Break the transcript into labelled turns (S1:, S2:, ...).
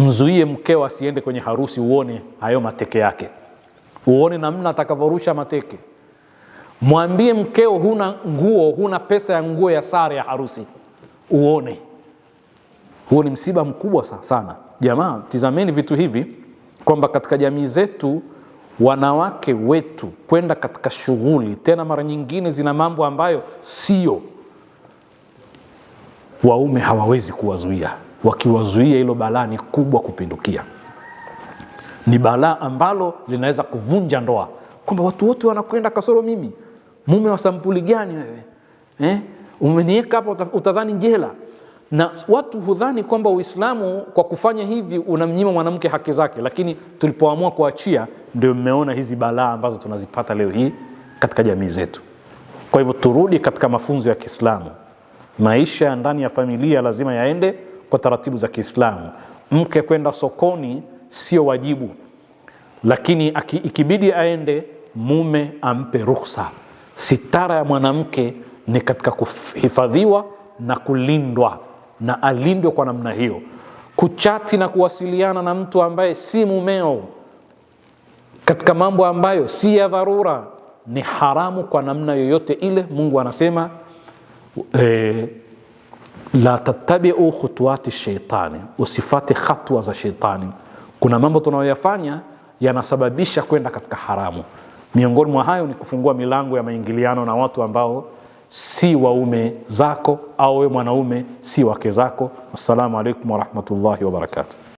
S1: Mzuie mkeo asiende kwenye harusi, uone hayo mateke yake, uone namna atakavyorusha mateke. Mwambie mkeo huna nguo, huna pesa ya nguo ya sare ya harusi, uone. Huo ni msiba mkubwa sana. Jamaa, tizameni vitu hivi kwamba katika jamii zetu wanawake wetu kwenda katika shughuli, tena mara nyingine zina mambo ambayo sio, waume hawawezi kuwazuia. Wakiwazuia, hilo balaa ni kubwa kupindukia. Ni balaa ambalo linaweza kuvunja ndoa, kwamba watu wote wanakwenda kasoro mimi. Mume wa sampuli gani wewe? Umeniweka hapa utadhani jela. Na watu hudhani kwamba Uislamu kwa kufanya hivi unamnyima mwanamke haki zake, lakini tulipoamua kuachia ndio mmeona hizi balaa ambazo tunazipata leo hii katika jamii zetu. Kwa hivyo turudi katika mafunzo ya Kiislamu. Maisha ya ndani ya familia lazima yaende kwa taratibu za Kiislamu. Mke kwenda sokoni sio wajibu, lakini ikibidi aende, mume ampe ruhusa. Sitara ya mwanamke ni katika kuhifadhiwa na kulindwa, na alindwe kwa namna hiyo. Kuchati na kuwasiliana na mtu ambaye si mumeo katika mambo ambayo si ya dharura ni haramu kwa namna yoyote ile. Mungu anasema la tattabi'u khutuwati shaitani, usifate hatua za shaitani. Kuna mambo tunayoyafanya yanasababisha kwenda katika haramu. Miongoni mwa hayo ni kufungua milango ya maingiliano na watu ambao si waume zako, au wewe mwanaume si wake zako. Assalamu alaikum wa rahmatullahi wa barakatuh.